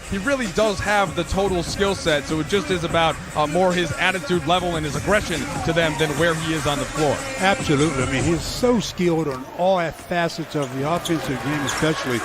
he really does have the total skill set, so it just is about more his attitude level and his aggression to them than where he is on the floor. Absolutely. I mean, he's so skilled on all facets of the offensive game, especially.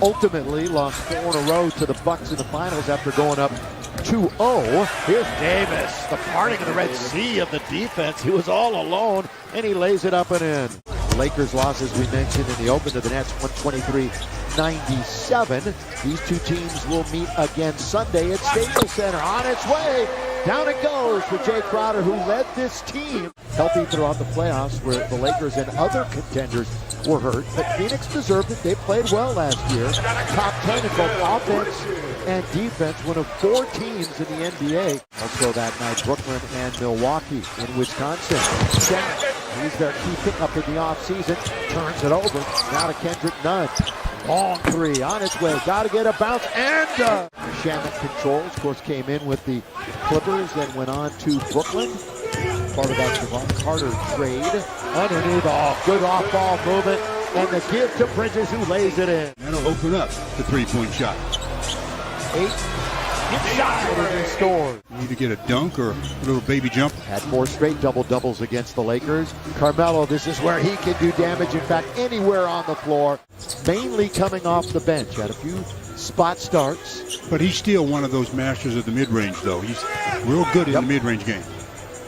Ultimately lost 4 in a row to the Bucks in the finals after going up 2-0. Here's Davis, the parting of the Red Sea of the defense. He was all alone, and he lays it up and in. Lakers lost, as we mentioned, in the open to the Nets, 123-97. These two teams will meet again Sunday at Staples Center. On its way, down it goes for Jay Crowder, who led this team healthy throughout the playoffs, where the Lakers and other contenders were hurt. But Phoenix deserved it. They played well last year. Top 10 in both offense and defense, one of 4 teams in the NBA. Also that night, Brooklyn and Milwaukee in Wisconsin. He's their key pickup in the offseason. Turns it over. Now to Kendrick Nunn. Long 3 on its way. Got to get a bounce. And Shamet controls. Of course, came in with the Clippers, then went on to Brooklyn. Part of that Devon Carter trade. Underneath, good off-ball movement. And the give to Bridges, who lays it in. That'll open up the three-point shot. 8 inside and he scored. You need to get a dunk or a little baby jump. Had 4 straight double-doubles against the Lakers. Carmelo, this is where he can do damage. In fact, anywhere on the floor. Mainly coming off the bench. Had a few spot starts. But he's still one of those masters of the mid-range, though. He's real good in the mid-range game.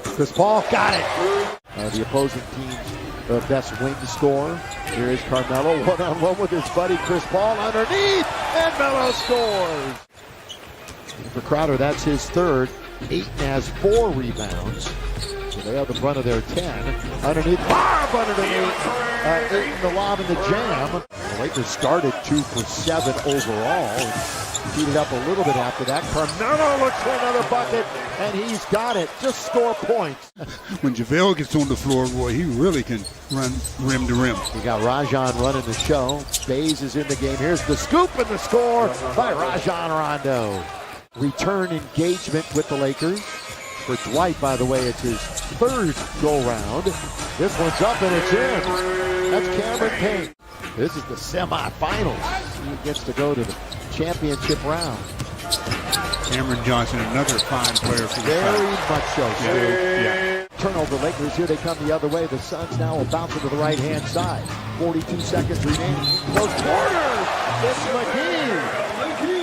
Chris Paul got it. The opposing team's best wing scorer. Here is Carmelo, one-on-one with his buddy Chris Paul underneath, and Melo scores. For Crowder, that's his 3rd. Ayton has 4 rebounds. So they have the brunt of their 10. Underneath, Barb underneath. Ayton, the lob and the jam. The Lakers started 2 for 7 overall. Heated up a little bit after that. Carmelo looks for another bucket, and he's got it. Just score points. When JaVale gets on the floor, boy, he really can run rim to rim. We got Rajon running the show. Bays is in the game. Here's the scoop and the score by Rajon Rondo. Return engagement with the Lakers. For Dwight, by the way, it's his 3rd go-round. This one's up and it's in. That's Cameron Payne. This is the semifinals. He gets to go to the championship round. Cameron Johnson, another fine player for the Very much so, Stu. Yeah. Turnover Lakers, here they come the other way. The Suns now will bounce to the right-hand side. 42 seconds remaining. Close corner. It's McGee.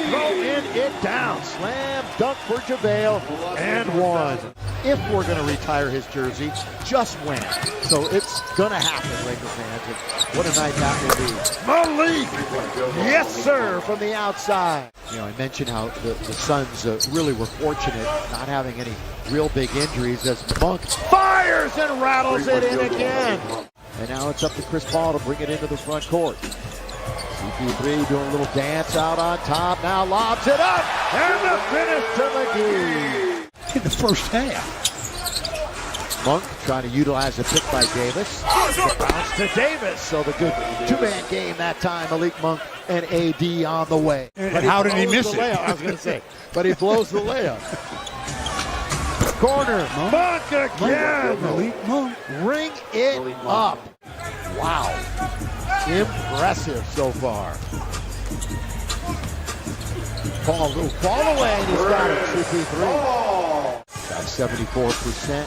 Throwing it down. Slam dunk for JaVale and 1. If we're going to retire his jersey, just when. So it's going to happen, Lakers fans. And what a night that will be. Malik! Yes, sir, from the outside. You know, I mentioned how the Suns really were fortunate not having any real big injuries as Monk fires and rattles it in again. And now it's up to Chris Paul to bring it into the front court. CP3 doing a little dance out on top. Now lobs it up. And the finish to McGee. In the first half. Monk trying to utilize a pick by Davis. The bounce to Davis. So the good 2-man game that time. Malik Monk and AD on the way. And how did he miss it? I was going to say. But he blows the layup. Corner. Monk again. Malik Monk. Ring it up. Wow. Impressive so far. Paul, a little fall away, and he's got it. CP3. Got 74%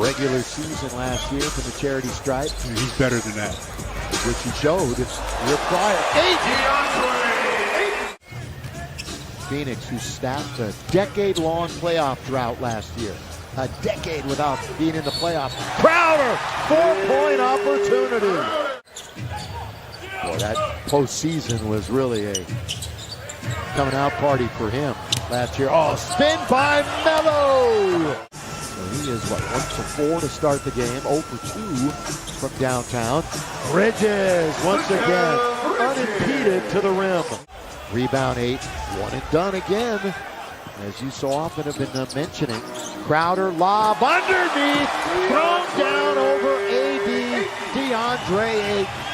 regular season last year from the charity stripe. He's better than that. Which he showed year prior. Phoenix, who staffed a decade-long playoff drought last year. A decade without being in the playoffs. Crowder, 4-point opportunity. Boy, that postseason was really a coming out party for him last year. Oh, spin by Melo. So he is, 1 for 4 to start the game. 0 for 2 from downtown. Bridges, once again, unimpeded to the rim. Rebound 8, 1 and done again. As you so often have been mentioning, Crowder lob underneath, thrown down over AD, DeAndre Ayton.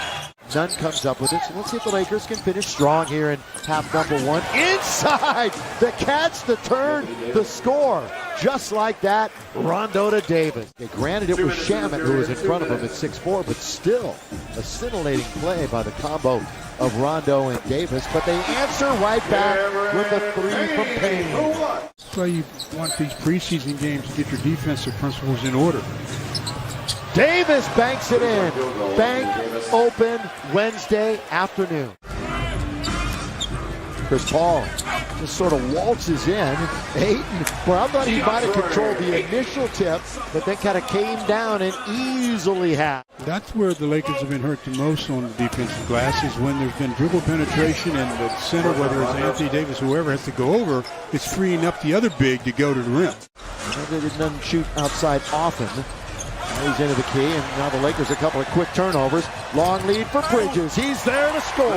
Nunn comes up with it. So let's see if the Lakers can finish strong here in half number one. Inside the catch, the turn, the score. Just like that, Rondo to Davis. Okay, granted, it was Shamet who was in front of him at 6'4", but still a scintillating play by the combo of Rondo and Davis. But they answer right back with a three from Payne. That's why you want these preseason games to get your defensive principles in order. Davis banks it in. Bank open Wednesday afternoon. Chris Paul just sort of waltzes in. Ayton, well, I thought he might have controlled the initial tip, but then kind of came down and easily had. That's where the Lakers have been hurt the most on the defensive glass, is when there's been dribble penetration and the center, whether it's Anthony Davis, whoever has to go over, it's freeing up the other big to go to the rim. They didn't shoot outside often. Now he's into the key, and now the Lakers a couple of quick turnovers. Long lead for Bridges. He's there to score.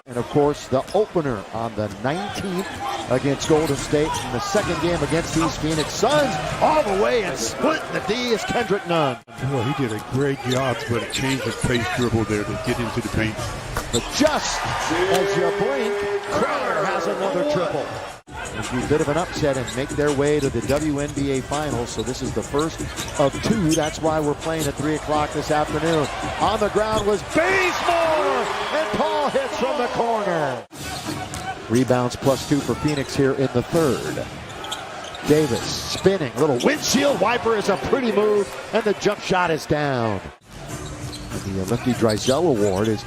And of course, the opener on the 19th against Golden State, and the second game against these Phoenix Suns, all the way and splitting the D is Kendrick Nunn. Well, he did a great job, but a change of pace dribble there to get into the paint. But just as you blink, Crowder has another triple. It'll be a bit of an upset and make their way to the WNBA Finals. So this is the first of two. That's why we're playing at 3 o'clock this afternoon. On the ground was Bazemore, and Paul hits from the corner. Rebounds +2 for Phoenix here in the third. Davis spinning, little windshield wiper is a pretty move, and the jump shot is down. The Lefty Drysdale Award is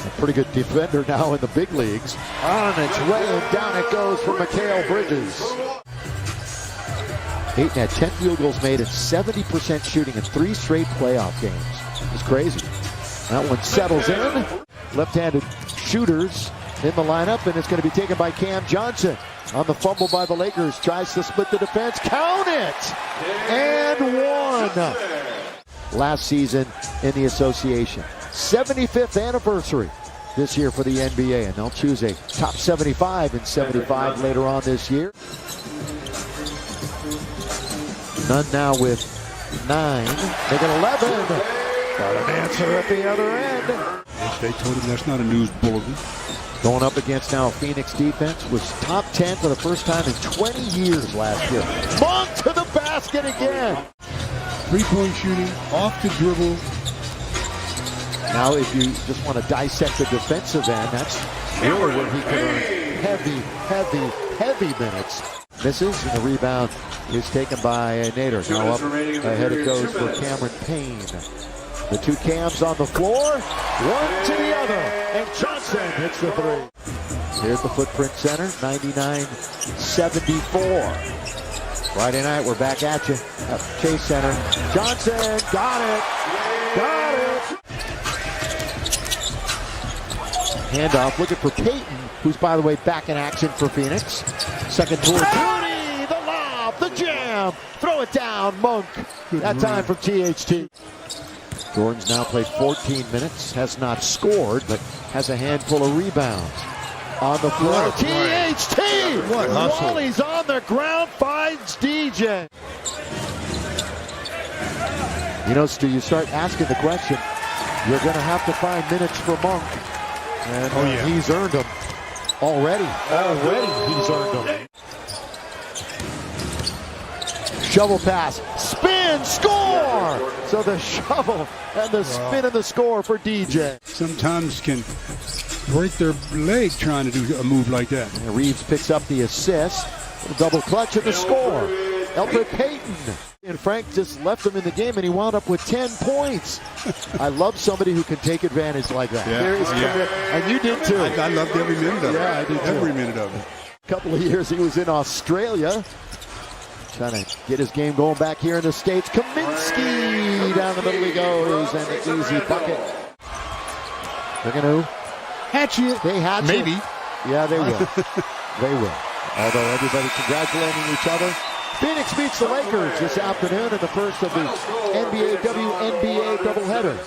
a pretty good defender now in the big leagues. On its way, and down it goes for Mikal Bridges. Ayton had 10 field goals made and 70% shooting in 3 straight playoff games. It's crazy. That one settles in. Left-handed shooters in the lineup, and it's going to be taken by Cam Johnson. On the fumble by the Lakers, tries to split the defense. Count it! And one. Last season in the association. 75th anniversary this year for the NBA, and they'll choose a top 75 and 75 later on this year. Nunn now with 9, make it 11. Got an answer at the other end. Yes, they told him that's not a news bulletin. Going up against now Phoenix defense, was top 10 for the first time in 20 years last year. Monk to the basket again. Three-point shooting, off the dribble. Now, if you just want to dissect the defensive end, that's really where he can earn heavy minutes. Misses, and the rebound is taken by Nader. Now up ahead it goes for Cameron Payne. The two Cams on the floor, one to the other, and Johnson hits the three. Here's the Footprint Center, 99-74. Friday night, we're back at you at Chase Center. Johnson, got it. Handoff, looking for Payton, who's, by the way, back in action for Phoenix. Second toward Moody, the lob, the jam, throw it down, Monk. That time from THT. Jordan's now played 14 minutes, has not scored, but has a handful of rebounds. On the floor, THT! While he's on the ground, finds DJ. You know, Stu, you start asking the question, you're going to have to find minutes for Monk. And he's earned them already. He's earned them. Shovel pass, spin, score! So the shovel and the spin and the score for DJ. Sometimes can break their leg trying to do a move like that. And Reeves picks up the assist. Double clutch and the score. Elfrid Payton. And Frank just left him in the game, and he wound up with 10 points. I love somebody who can take advantage like that. And you did too. I loved every minute of it. Yeah, I did too. Every minute of it. A couple of years he was in Australia, trying to get his game going back here in the States. Kaminsky down the middle he goes, and an easy bucket. They're going to hatch it. They hatch Maybe. It. Yeah, they will. They will. Although everybody congratulating each other. Phoenix beats the Lakers this afternoon in the first of the NBA WNBA doubleheader.